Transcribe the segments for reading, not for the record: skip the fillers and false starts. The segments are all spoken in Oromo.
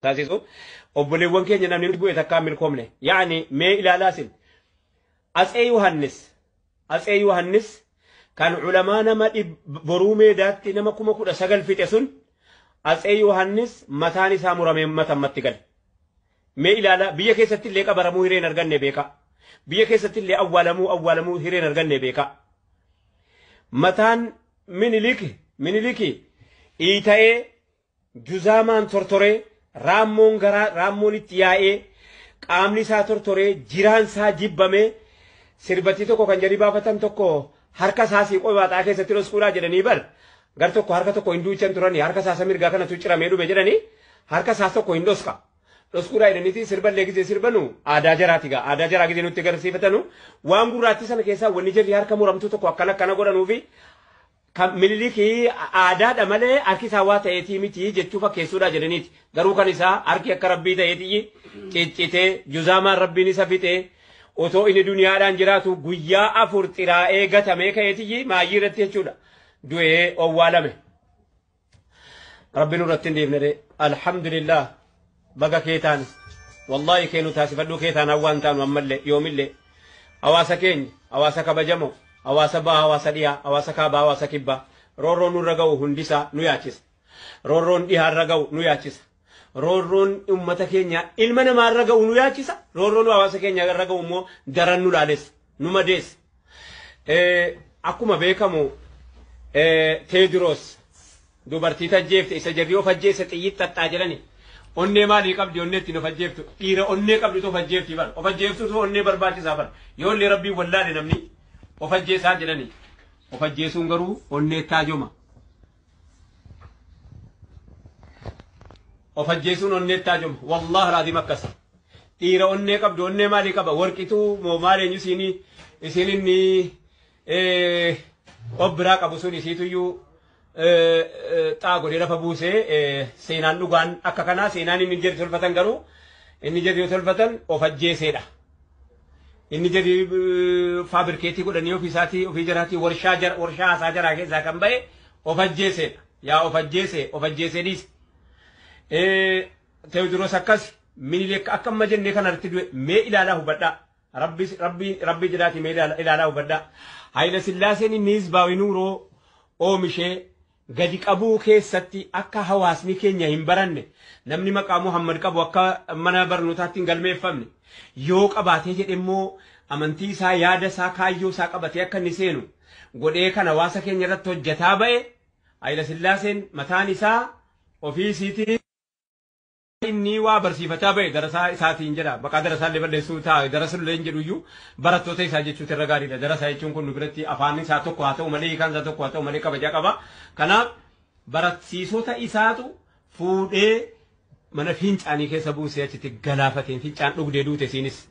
تاسيسو obboleewwan keenya namni bu'e takka milkoomne yaani mee ilaalaasin Atsee Yohannis kan ulamaa nama boruu meedaatti nama 19,000 fixe sun Atsee Yohannis mataan isaa muramee matammatti gal mee ilaala biyya keessatti illee qabaramuu hireen arganne beeka biyya keessatti illee awwaalamuu hireen arganne beeka mataan miniliki iita'ee juzaamaan tortoree Rammoon itti yaa'ee qaamni isaa tortoree jiraan isaa jibbamee sirbatti tokko kan jedhi baafatan tokko harka isaa si qobataa keessatti dhoskuudhaa jedhanii bar gar tokko harka tokko hin duuchan turanii harka isaa mirgaa kanatu ciramee dhube jedhanii harka isaa tokko hin dhoskuudhaa jedhaniiti sirballee gisee sirbanu aadaa jaraati gaa aadaa jaraa gisee nutti agarsiifatanu waan gurraatti sana keessaa wanni jirri harka muramtu tokko akkana godhanuufi kan Miniliki aadaadha malee harki isaa waa ta'eetii miti jechuu fakkeessuudha jedhaniiti garuu kan isaa harki akka rabbii ta'eetii ciccitee juzaamaan rabbiin isa fixee otoo inni duniyaadhaan jiraatu guyyaa 4 xiraa'ee gatamee ka'eetii maayyii irratti jechuudha du'ee owwaalame rabbiin irratti hin deebne alhamdulillah baga keetaan wallahi keenu taasifadhu keetaan hawwaan taanu ammallee yoomillee hawaasa keenya hawaasa kabajamoo hawaasa baa hawaasa dhiyaa hawaasa kaabaa hawaasa kibbaa roorroon nurra ga'u hundisaa nu yaachisa roorroon dhihaarra ga'u nu yaachisa roorroon ummata keenya ilma namaarra ga'u nu yaachisa roorroon hawaasa keenya irra ga'u immoo daran nu laales nu madees akkuma beekamu Teediroos dubartii tajjeefte isa jarri of ajjeesse xiyyiit xaxxaa jedhani onnee maalii qabdi onnee ittiin of ajjeeftu dhiira onnee qabdi of ajjeefti bar of ajjeeftutu onnee barbaachisaa bar yoollee rabbiin wallaale namni of ajjeesaa jedhani of ajjeesuun garuu onnee taajoma of ajjeesuun onnee taajoma wallahi raadii makkasa dhiira onnee qabdu onnee maalii qaba warqituu moo maal eenyu isin inni obbiraa qabu sun isiituyyuu xaagodee lafa buusee seenaan dhugaan akka kanaa seenaan inni jedhi tolfatan garuu inni jedhi tolfatan of ajjeeseedha inni jedhi faabirikeetii godhanii ofii jaraatii warshaa haasaa jaraa keessaa kan ba'e of ajjeeseedha yaa of ajjeesee dhiise Teewodiroos akkas Minilik akka amma jennee kanarratti du'e mee ilaalaa hubadhaa rabbii jedhaati mee ilaalaa hubadhaa Hayila Sillaaseen inni hizbaawi nuuroo oomishee gadi qabuu keessatti akka hawaasni keenya hin baranne namni maqaa Muhammad qabu akka mana barnootaatti hin galmeeffamne yoo qabaatee jedhe immoo amantii isaa yaada isaa kaayyoo isaa qabatee akka inni seenu godhee kan hawaasa keenya irratti hojjetaa ba'e Hayila Sillaaseen mataan isaa ofii isiitii inni waa barsiifataa ba'e darasaa isaatiin jedha maqaa darasaa illee balleessuu ta'a darasa illee hin jedhuyyuu barattoota isaa jechuutu irra gaariidha darasaa jechuun kun nu biratti afaan isaa tokko haa ta'u malee hiikaan isaa tokko haa ta'u malee kabajaa qaba kanaaf barsiisota isaatu fuudhee mana fincaanii keessa buusee achitti galaafateen fincaan dhugdee duute isiinis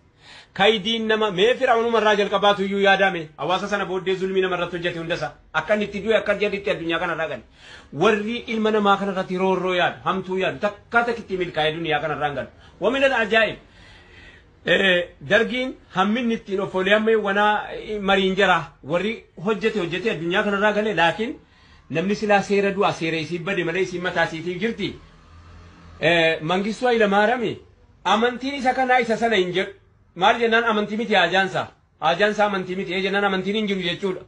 kaydiin nama mee Firaa'uunuma irraa jalqabaatu iyyuu yaadame hawaasa sana booddee zulmii nama irratti hojjete hundasa akka inni itti du'e akka jedhitti addunyaa kanarraa gale warri ilma namaa kanarratti roorroo yaadu hamtuu yaadu takka takkitti milkaa'ee duniyaa kanarraa galu wamina ajaa'ib dargiin hamminni ittiin ofoolee amma wanaa mariin jira warri hojjete addunyaa kanarraa gale laakiin namni silaa seera du'a seera isiin bade malee isiin mataa isiitiif jirti Mangistuu Hayilamaariyaam amantiin isa kanaa isa sana hin jedhu maal jennaan amantii miti ajaansaa amantii miti jennaan amantiin hin jiru jechuudha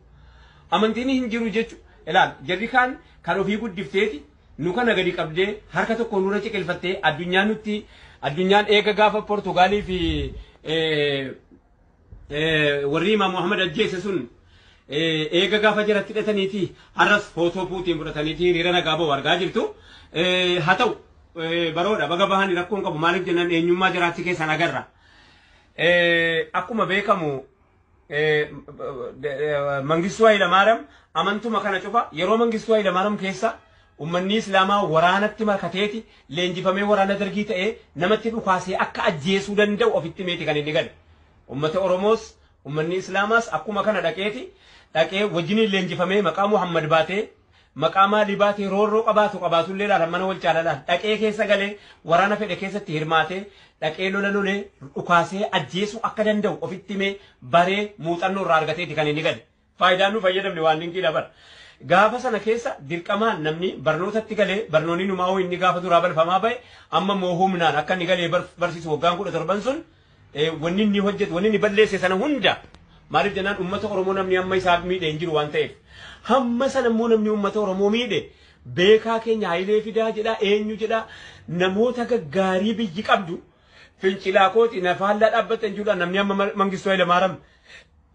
amantiin hin jiru jechu ilaal jarri kaan kan ofii guddifteeti nu kana gadi qabdee harka tokko nurra ciqilfattee addunyaan eega gaafa Portugaalii fi warri Imaam Muhammad ajjeese sun eega gaafa jiratti hidhataniiti har'as footoo Puutiin fudhataniiti hiriira nagaa ba'u argaa jirtu haa ta'u baroodha baga bahanii rakkoon qabu maaliif jennaan eenyummaa jiraatti keessan agarra akkuma beekamu Mangistuu Hayilamaariyaam amantuma kana cufa yeroo Mangistuu Hayilamaariyaam keessa ummanni islaamaa waraanatti makateeti leenjifamee waraana dargii ta'ee namatti dhukaasee akka ajjeesuu danda'u ofitti meeti kan inni gale ummata Oromoos ummanni islaamaas akkuma kana dhaqee wajjiniin leenjifamee maqaa Muhammad baatee maqaa maalii baatee roorroo qabaatullee laala mana wal caalalaan dhaqee keessa galee waraana fedhe keessatti hirmaatee dhaqee lolee dhukaasee ajjeesuu akka danda'u ofitti mee baree muuxannoo irraa argateeti kan inni gale faayidaan nu fayyadamne waan dinqiidha bara gaafa sana keessa dirqamaan namni barnootatti galee barnoonni numaa inni gaafa duraa balfamaa bahe amma moo humnaan akka inni galee barsiisu waggaan 17 sun wanni inni hojjetu wanni inni balleesse sana hunda maaliif jennaan ummata Oromoo namni amma isaaf miidhe hin jiru waan ta'eef hamma sana immoo namni ummata Oromoo miidhe beekaa keenya Hayilee Fidaa jedha eenyu jedha namoota gaggaarii biyyi qabdu fincilaa kooti nafaallaa dhaabbatan jiruudha namni amma Mangistuu Hayilamaariyaam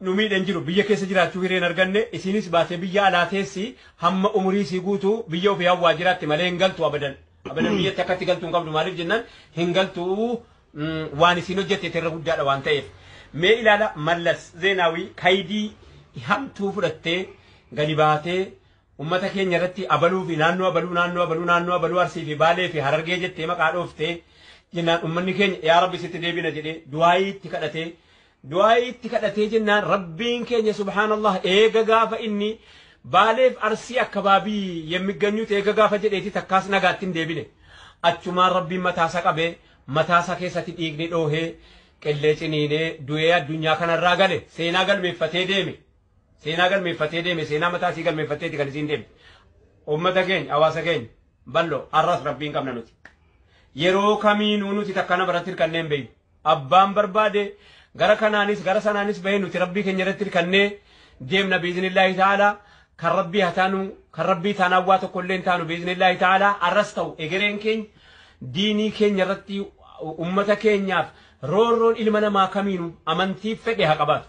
nu miidhan jiru biyya keessa jiraachuu hireen arganne isinis baatee biyya alaa teessi hamma umurii sii guutuu biyya ofii hawwaa jiraatti malee hin galtu abadan biyyatti akkatti galtuu hin qabdu maaliif jennaan hin galtuu waan isin hojjette irra guddaadha waan ta'eef mee ilaala Mallas Zeenaawii kaydii hamtuu fudhattee gadi baatee ummata keenya irratti abaluu fi naannoo abaluu Arsii fi Baalee fi Harargee jettee maqaa dhooftee jennaan ummanni keenya yaa Rabbi sitti deebina jedhee du'aayitti kadhatee jennaan rabbiin keenya subhaanallah eega gaafa inni Baaleef Arsii akkabaabii yemmiganyuut eega gaafa jedheeti takkaas nagaatti hin deebine achumaan rabbiin mataasa qabee mataasa keessatti dhiigni dhoohee qillee ciniinee du'ee addunyaa kanarraa gale seenaa galmeeffatee deeme seenaa mataasii galmeeffatteeti kan isiin deeme ummata keenya hawaasa keenya ballo arras rabbiin qabna nuti yeroo kamiinuu nuti takkana baratti hirkanneen beeynu abbaan barbaade gara kanaanis gara sanaanis bahee nuti rabbii keenya irratti hirkannee deemna biiznillaahi ta'ala kan rabbii hataanu kan rabbii taanaa waa tokko illee taanu biiznillaahi ta'ala arras ta'u egereen keenya diinii keenya irratti ummata keenyaaf roorroon ilma namaa kamiinuu amantii fedhe haa qabaatu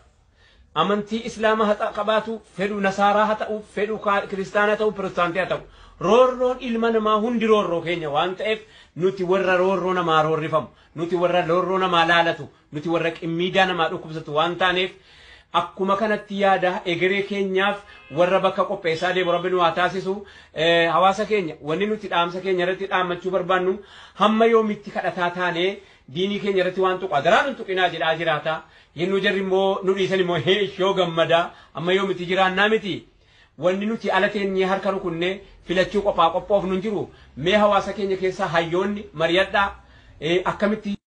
amantii islaamaa haa qabaatu fedhu nasaaraa haa ta'u fedhu kiristaanaa ta'u pirotestaantii haa ta'u roorroon ilma namaa hundi roorroo keenya waan ta'eef nuti warra roorroo namaa roorrifamu nuti warra roorroo namaa laalatu nuti warra qimmiidaa namaa dhukkubsatu waan taaneef akkuma kanatti yaada egeree keenyaaf warra bakka qopheessaa deemu rabbi nu haa taasisu hawaasa keenya wanni nuti dhaamsa keenya irratti dhaammachuu barbaannu hamma yoomitti kadhataa taanee diinii keenya irratti waan tuqaa daraa nun tuqinaa jedhaa jiraata yennu jarri immoo nu dhiisan immoo shoo gammadaa amma yoomitti jiraannaa miti wanni nuti ala teenyee harka rukunnee filachuu qophaa qophoof nun jiru mee hawaasa keenya keessaa hayyoonni mari'adhaa akkamitti